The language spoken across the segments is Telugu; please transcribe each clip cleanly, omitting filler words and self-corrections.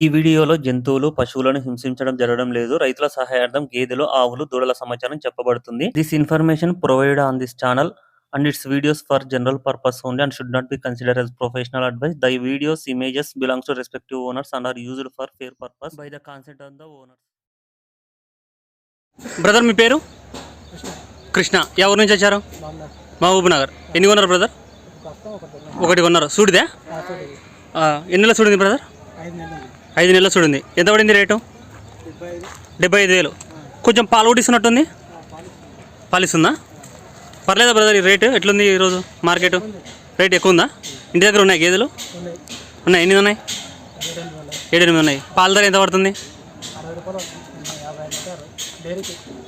ఈ వీడియోలో జంతువులు, పశువులను హింసించడం జరగడం లేదు. రైతుల సహాయార్థం గేదెలు, ఆవులు, దూడల సమాచారం చెప్పబడుతుంది. This information provided on this channel and its videos for general purpose only and should not be considered as professional advice. The videos, images belongs to respective owners and are used for fair purpose by the consent of the owners. Brother మీ పేరు? కృష్ణ. ఎవరి నుంచి వచ్చారు? మహబూబ్ నగర్. ఎన్ని కొన్నారు బ్రదర్? ఒకటి కొన్నారు. సూడిదే? ఎన్ని నెలలు సూడింది బ్రదర్? 5 నెలలు సూడింది. ఎంత పడింది రేటు? 75,000. కొంచెం పాలు కూడా ఇస్తున్నట్టుంది. పాలిస్తుందా? పర్లేదా బ్రదర్? ఈ రేటు ఎట్లుంది ఈరోజు మార్కెట్? రేట్ ఎక్కువ ఉందా? ఇంటి దగ్గర ఉన్నాయి గేదెలు? ఉన్నాయి. ఎన్ని ఉన్నాయి? 7-8 ఉన్నాయి. పాల ధర ఎంత పడుతుంది?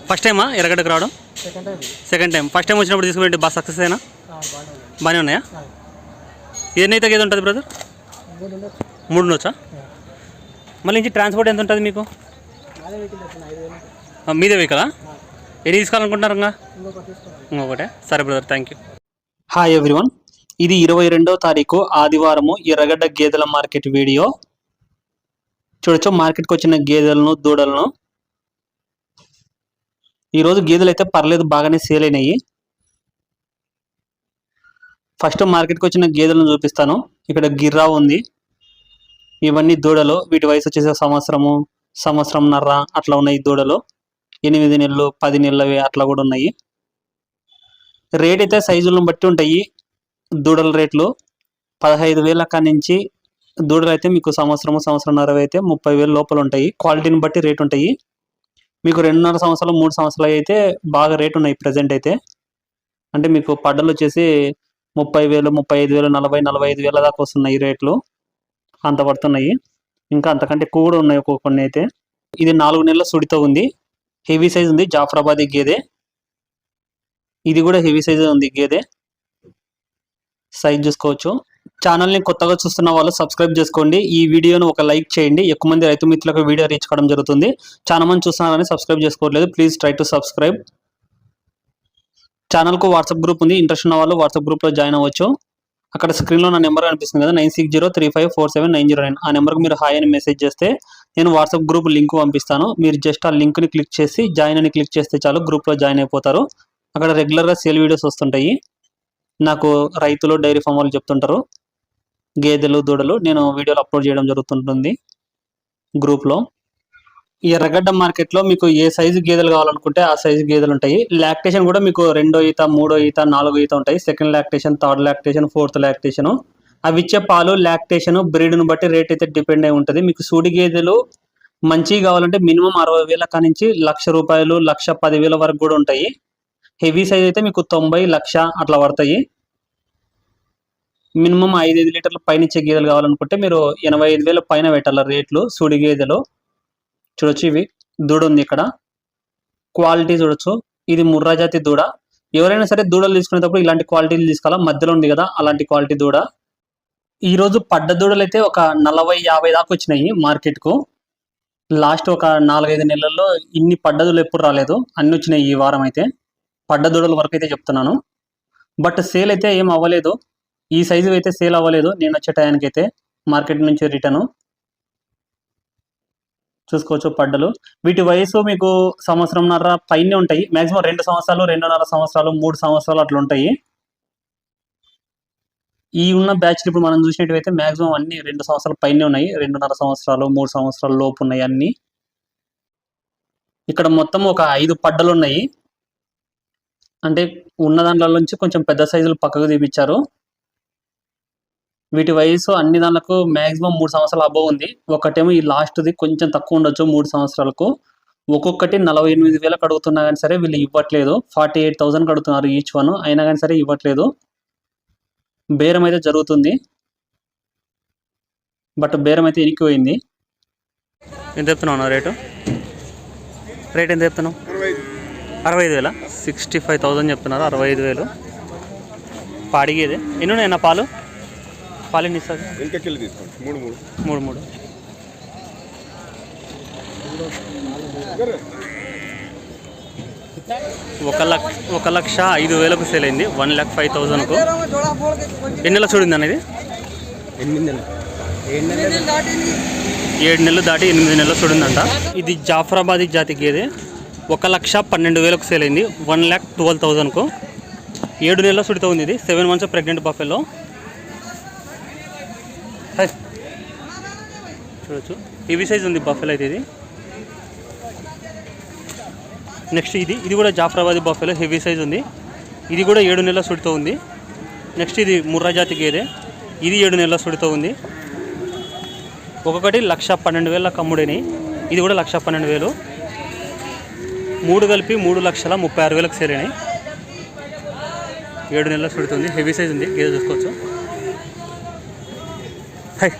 ఫస్ట్ టైమా ఎర్రగడ్డకు రావడం? Second time. ఫస్ట్ టైం వచ్చినప్పుడు తీసుకుంటే బాగా సక్సెస్ అయినా? బాగానే ఉన్నాయా? ఎన్నైతే గేదె ఉంటుంది బ్రదర్? 3 ఉండొచ్చా? మళ్ళీ నుంచి ట్రాన్స్పోర్ట్ ఎంత ఉంటుంది మీకు? మీదే వెహికలా? ఎన్ని తీసుకోవాలనుకుంటున్నారు? ఇంకొకటే. సరే brother, thank you. Hi everyone, ఇది 22వ తారీఖు ఆదివారము ఎర్రగడ్డ గేదెల మార్కెట్ వీడియో. చూడొచ్చు మార్కెట్కి వచ్చిన గేదెలను, దూడలను. ఈరోజు గేదెలు అయితే పర్లేదు, బాగానే సేల్ అయినాయి. ఫస్ట్ మార్కెట్కి వచ్చిన గేదెలను చూపిస్తాను. ఇక్కడ గిర్రా ఉంది. ఇవన్నీ దూడలు. వీటి వయసు వచ్చేసి సంవత్సరంన్నర అట్లా ఉన్నాయి దూడలు. 8 నెలలు, 10 నెలలవి అట్లా కూడా ఉన్నాయి. రేట్ అయితే సైజులను బట్టి ఉంటాయి. దూడల రేట్లు 15,000 కాడి నుంచి దూడలు అయితే మీకు సంవత్సరంన్నర అయితే 30,000 లోపల ఉంటాయి. క్వాలిటీని బట్టి రేట్ ఉంటాయి. మీకు 2.5 సంవత్సరాలు, 3 సంవత్సరాలు అయితే బాగా రేట్ ఉన్నాయి ప్రజెంట్ అయితే. అంటే మీకు పడ్డలు వచ్చేసి 30,000, 35,000, 40,000 దాకా వస్తున్నాయి రేట్లు. అంత పడుతున్నాయి. ఇంకా అంతకంటే ఎక్కువ కూడా ఉన్నాయి కొన్ని అయితే. ఇది 4 నెలల సుడితో ఉంది. హెవీ సైజ్ ఉంది. జాఫరాబాదీ గేదె. ఇది కూడా హెవీ సైజ్ ఉంది గేదె. సైజ్ చూసుకోవచ్చు. ఛానల్ని కొత్తగా చూస్తున్న వాళ్ళు సబ్స్క్రైబ్ చేసుకోండి. ఈ వీడియోను ఒక లైక్ చేయండి. ఎక్కువ మంది రైతు మిత్రులకు వీడియో రీచ్ కావడం జరుగుతుంది. చాలా మంది చూస్తున్నారని సబ్స్క్రైబ్ చేసుకోవట్లేదు. Please try to subscribe. ఛానల్కు వాట్సాప్ గ్రూప్ ఉంది. ఇంట్రెస్ట్ ఉన్న వాళ్ళు వాట్సాప్ గ్రూప్లో జాయిన్ అవ్వచ్చు. అక్కడ స్క్రీన్లో నా నెంబర్ కనిపిస్తుంది కదా, 9603547909. ఆ నెంబర్కి మీరు హాయ్ అని మెసేజ్ చేస్తే నేను వాట్సాప్ గ్రూప్ లింక్ పంపిస్తాను. మీరు జస్ట్ ఆ లింక్ని క్లిక్ చేసి జాయిన్ అని క్లిక్ చేస్తే చాలు, గ్రూప్లో జాయిన్ అయిపోతారు. అక్కడ రెగ్యులర్గా సేల్ వీడియోస్ వస్తుంటాయి. నాకు రైతులు, డైరీ ఫామ్ వాళ్ళు చెప్తుంటారు గేదెలు, దూడలు. నేను వీడియోలు అప్లోడ్ చేయడం జరుగుతుంటుంది గ్రూప్లో. ఈ ఎర్రగడ్డ మార్కెట్లో మీకు ఏ సైజు గేదెలు కావాలనుకుంటే ఆ సైజు గేదెలు ఉంటాయి. లాక్టేషన్ కూడా మీకు 2వ ఈత, 3వ ఈత, 4వ ఈత ఉంటాయి. Second lactation, third lactation, 4th lactation. అవి ఇచ్చే పాలు, లాక్టేషన్, బ్రీడ్ను బట్టి రేట్ అయితే డిపెండ్ అయి ఉంటుంది. మీకు సూడి గేదెలు మంచిగా కావాలంటే మినిమం 60,000 కాడి నుంచి ₹1,00,000, ₹1,10,000 వరకు కూడా ఉంటాయి. హెవీ సైజ్ అయితే మీకు 90, 1,00,000 అట్లా పడతాయి. మినిమం 5 లీటర్ల పైన ఇచ్చే గేదెలు కావాలనుకుంటే మీరు 85,000 పైన పెట్టాలి రేట్లు సూడి గేదెలు. చూడొచ్చు, ఇవి దూడ ఉంది. ఇక్కడ క్వాలిటీ చూడొచ్చు. ఇది ముర్రా జాతి దూడ. ఎవరైనా సరే దూడలు తీసుకునేటప్పుడు ఇలాంటి క్వాలిటీలు తీసుకోవాలా. మధ్యలో ఉంది కదా, అలాంటి క్వాలిటీ దూడ. ఈరోజు పడ్డ దూడలు అయితే ఒక 40-50 దాకా వచ్చినాయి మార్కెట్కు. లాస్ట్ ఒక 4-5 నెలల్లో ఇన్ని పడ్డ దూడలు ఎప్పుడు రాలేదు. అన్ని వచ్చినాయి ఈ వారం అయితే. పడ్డ దూడల వరకు అయితే చెప్తున్నాను. బట్ సేల్ అయితే ఏం అవ్వలేదు. ఈ సైజు అయితే సేల్ అవ్వలేదు నేను వచ్చే టయానికి అయితే. మార్కెట్ నుంచి రిటర్ను చూసుకోవచ్చు. పడ్డలు వీటి వయసు మీకు సంవత్సరంన్నర పైనే ఉంటాయి. మ్యాక్సిమం 2 సంవత్సరాలు, 2.5 సంవత్సరాలు, 3 సంవత్సరాలు అట్లా ఉంటాయి. ఈ ఉన్న బ్యాచ్లు ఇప్పుడు మనం చూసినట్టయితే మ్యాక్సిమం అన్ని 2 సంవత్సరాల పైనే ఉన్నాయి. 2.5 సంవత్సరాలు, 3 సంవత్సరాల లోపు ఉన్నాయి అన్ని. ఇక్కడ మొత్తం ఒక 5 పడ్డలు ఉన్నాయి. అంటే ఉన్న దాంట్లో నుంచి కొంచెం పెద్ద సైజులు పక్కకు తీపిచ్చారు. వీటి వయసు అన్ని దాంట్లో మ్యాక్సిమం 3 సంవత్సరాల అబోవ్ ఉంది. ఒకటేమో ఈ లాస్ట్ది కొంచెం తక్కువ ఉండొచ్చు 3 సంవత్సరాలకు. ఒక్కొక్కటి 48,000 అడుగుతున్నా కానీ సరే వీళ్ళు ఇవ్వట్లేదు. 48,000 అడుగుతున్నారు ఈచ్ వన్. అయినా కానీ సరే ఇవ్వట్లేదు. బేరం అయితే జరుగుతుంది, బట్ బేరం అయితే ఇరికిపోయింది. ఎంత చెప్తున్నావు రేటు? రేట్ ఎంత చెప్తున్నావు? 65,000. 65,000 చెప్తున్నారు. 65,000 పాడిగేదే. ఎన్ని ఉన్నాయన్న పాలు? పాలు ఎన్ని ఇస్తుంది? 3. 1,05,000 సేల్ అయింది. 1,05,000కు. ఎన్ని నెలలు చూడింది అనేది? 7 నెలలు దాటి 8 నెలలు చూడిందంట. ఇది జాఫరాబాదీ జాతి గేదె 1,12,000కు సేల్ అయింది. 1,12,000కు 7 నెలల సుడితో ఉంది. ఇది 7 months ప్రెగ్నెంట్ బఫెలో. చూడొచ్చు హెవీ సైజ్ ఉంది బఫెలో అయితే ఇది. నెక్స్ట్ ఇది కూడా జాఫరాబాదీ బఫెలో హెవీ సైజ్ ఉంది. ఇది కూడా 7 నెలల సుడితో ఉంది. నెక్స్ట్ ఇది ముర్రా జాతి గేదె, ఇది 7 నెలల సుడితో ఉంది. ఒక్కొక్కటి 1,12,000 కమ్ముడని, ఇది కూడా 1,12,000. 3 కలిపి 3,36,000కు సేల్ అయినాయి. 7 నెలల సుడుతుంది, హెవీ సైజ్ ఉంది గేదె చూసుకోవచ్చు. హై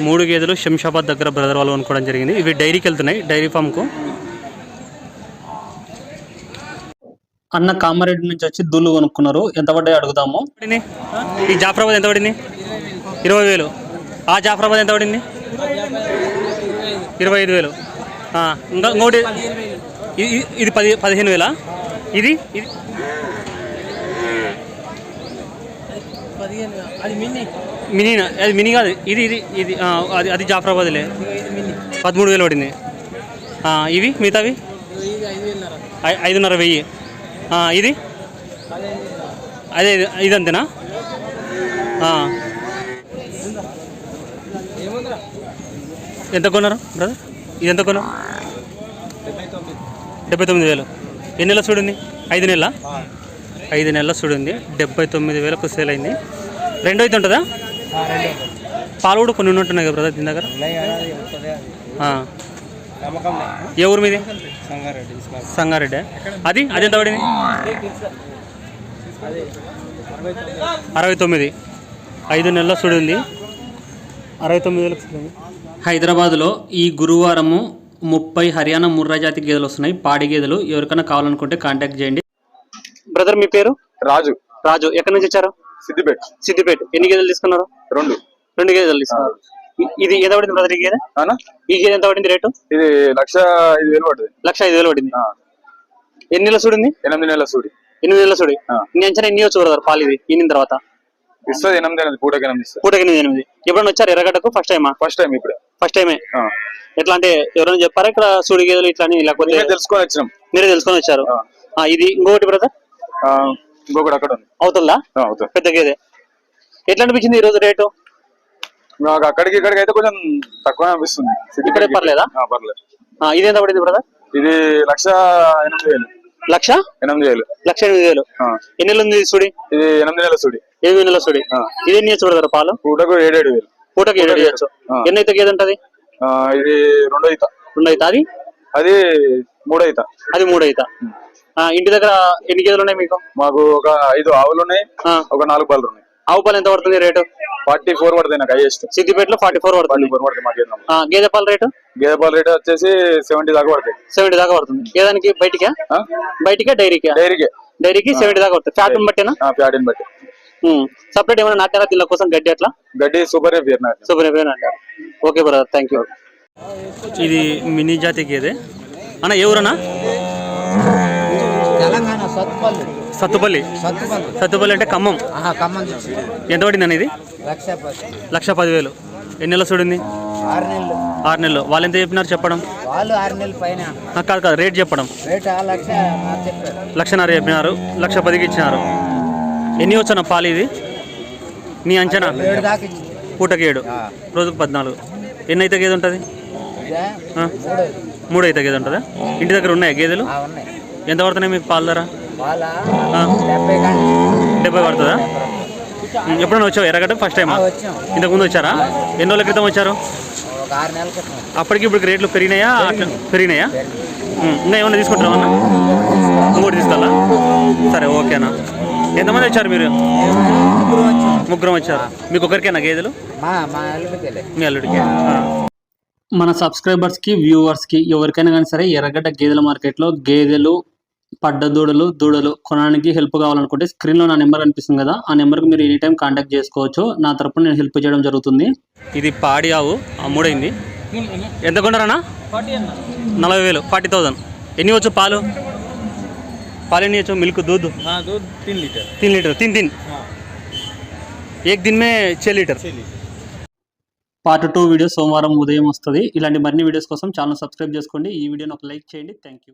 3 గేదెలు శంషాబాద్ దగ్గర బ్రదర్ వాళ్ళు కొనుక్కోవడం జరిగింది. ఇవి డైరీకి వెళ్తున్నాయి, డైరీ ఫామ్కు. అన్న కామారెడ్డి నుంచి వచ్చి దూళ్ళు కొనుక్కున్నారు. ఎంత పడ్డాయి అడుగుదాము. ఈ జాఫరాబాద్ ఎంత పడింది? 20,000. ఆ జాఫరాబాద్ ఎంత పడింది? 25,000. ఇంకా ఇంకోటి ఇది 15,000. ఇది మినీనా? అది మినీ కాదు, ఇది అది జాఫరాబాద్లే. 13,000 పడింది. ఇవి మిగతావి 5,500. ఇది అదే ఇది అంతేనా? ఎంత కొన్నారు బ్రదర్? ఇది ఎంత కొన్నారు? 79,000. ఎన్ని నెలల చూడండి? 5 నెలల 5 నెలల చూడండి. 79,000కు సేల్ అయింది. రెండో అయితే ఉంటుందా? పాలు కూడా కొన్ని ఉన్నట్టున్నాయి కదా బ్రదర్ దీని దగ్గర? ఏ ఊరు మీది? సంగారెడ్డి. అది ఎంత పడింది? 69. 5 నెలల చూడండి, 69,000కు సేల్ అయింది. హైదరాబాద్లో ఈ గురువారము 30 హర్యానా ముర్రా జాతి గేదెలు వస్తున్నాయి, పాడి గేదెలు. ఎవరికైనా కావాలనుకుంటే కాంటాక్ట్ చేయండి. బ్రదర్ మీ పేరు? రాజు. ఎక్కడి నుంచి వచ్చారు? సిద్దిపేట. ఎన్ని గేదెలు తీసుకున్నారు? 2 గేదెలు తీసుకున్నారు. ఇది ఎంత పడింది బ్రదర్? ఈ గేదె ఎంత పడింది రేటు? ఇది 1,05,000 పడింది. 1,05,000 పడింది. ఎన్ని నెలల చూడింది? 8 నెలల సూడి. 8 నెలల సూడి. నీ అంచనా ఎన్ని వచ్చు బ్రదర్ పాలు ఇది ఈనిన తర్వాత? ఇస్తుంది 8. పూటకి 8. పూటకి 8. ఎప్పుడన్నా వచ్చారు ఎర్రగడ్డకు? ఫస్ట్ టైమా? First time. ఇప్పుడు ఫస్ట్ టైమే. ఎట్లా అంటే ఎవరైనా చెప్పారా ఇక్కడ సూడి గేదెలు ఇట్లా అని? లేకపోతే మీరే తెలుసుకొని వచ్చారు? ఇది ఇంకొకటి బ్రదర్, ఇంకొకటి అక్కడ ఉంది. అవుతుందా? పెద్ద గేదె. ఎట్లా అనిపించింది ఈ రోజు రేటు? నాకు అక్కడికి ఇక్కడికి అయితే కొంచెం తక్కువ అనిపిస్తుంది. ఇక్కడే పర్లేదా? పర్లేదు. ఇది ఎంత పడింది బ్రదర్? ఇది 1,08,000. 1,08,000. 1,08,000. ఎన్ని నెలలు ఉంది సూడి? ఇది 8 నెలల సూడి. 8 నెలల సూడి. ఇది ఎన్ని ఇయచ్చు బ్రదర్ పాలు? పూటకు 7,000. పూటకి 7 ఇయచ్చు. ఎన్ని అయితే గేదె ఉంటది? ఇది 2 ఈత. అది 3 ఈత. అది 3 ఈత. ఇంటి దగ్గర ఎన్ని గేదెలు ఉన్నాయి మీకు? మాకు ఒక 5 ఆవులు ఉన్నాయి, ఒక 4 బళ్ళు ఉన్నాయి. ఆవు పాలు ఎంత పడుతుంది రేటు? 44 పడుతుంది నాకు హైయెస్ట్. సిద్దిపేటలో 44 పడుతుంది. గేదె పాల రేటు? గేదె పాల రేటు వచ్చేసి 70 దాకా పడుతుంది. 70 దాకా పడుతుంది. గేదానికి బయటికా డైరీకి? డైరీకి 70 దాకా పడుతుంది. ఫ్యాట్ బట్టేనా? ఫ్యాట్ బట్టి. సపరేట్ ఏమైనా నాట్యాల దీనిల కోసం గడ్డి అట్లా? గడ్డి సూపర్ అంటారు. Okay brother, thank you. ఇది మినీ జాతి గేదె అన్న. ఏ ఊరన్నా? సత్తుపల్లి అంటే ఖమ్మం. ఎంత పడింది అన్న ఇది? 1,10,000. ఎన్ని నెలలు చూడింది? 6 నెలలు. వాళ్ళు ఎంత చెప్పినారు చెప్పడం? కాదు రేట్ చెప్పడం. 1,09,000 చెప్పినారు, 1,10,000కి ఇచ్చినారు. ఎన్ని వచ్చాను పాలు ఇది నీ అంచనా? పూటకి 7, రోజుకు 14. ఎన్ని అయితే గేదె ఉంటుంది? 3 అయితే గేదె ఉంటుందా? ఇంటి దగ్గర ఉన్నాయా గేదెలు? ఎంత పడుతున్నాయి మీకు పాలు ధర? 70 పడుతుందా? ఎప్పుడైనా వచ్చావు ఎర్రగడ్డ? ఫస్ట్ టైమా? ఇంతకుముందు వచ్చారా? ఎన్ని రోజుల క్రితం వచ్చారు? అప్పటికి ఇప్పుడు రేట్లు పెరిగినాయా? ఇంకా ఏమన్నా తీసుకుంటారా అన్న? ఇంకోటి తీసుకోవాలా? సరే ఓకేనా. ఎంతమంది వచ్చారు మీరు? 3 వచ్చారు. మీకు ఒకరికేనా గేదెలు? మీ అల్లుడికి. మన సబ్స్క్రైబర్స్కి వ్యూవర్స్కి ఎవరికైనా కానీ సరే ఎర్రగడ్డ గేదెల మార్కెట్లో గేదెలు పడ్డ దూడలు కొనడానికి హెల్ప్ కావాలనుకుంటే స్క్రీన్లో నా నెంబర్ కనిపిస్తుంది కదా, ఆ నెంబర్కి మీరు ఎనీ టైం కాంటాక్ట్ చేసుకోవచ్చు. నా తరపున నేను హెల్ప్ చేయడం జరుగుతుంది. ఇది పాడి ఆవు అమ్ముడైంది. ఎంత కొంటారన్నా? 40,000, 40,000. ఎన్ని వచ్చు పాలు? ఎన్ని వచ్చు? మిల్క్ दूध 3 लीटर 3 दिन एक दिन में 6 लीटर. పార్ట్ 2 వీడియో సోమవారం ఉదయం వస్తుంది. ఇలాంటి మరిన్ని వీడియోస్ కోసం ఛానల్ సబ్స్క్రైబ్ చేసుకోండి. ఈ వీడియోని ఒక లైక్ చేయండి. Thank you.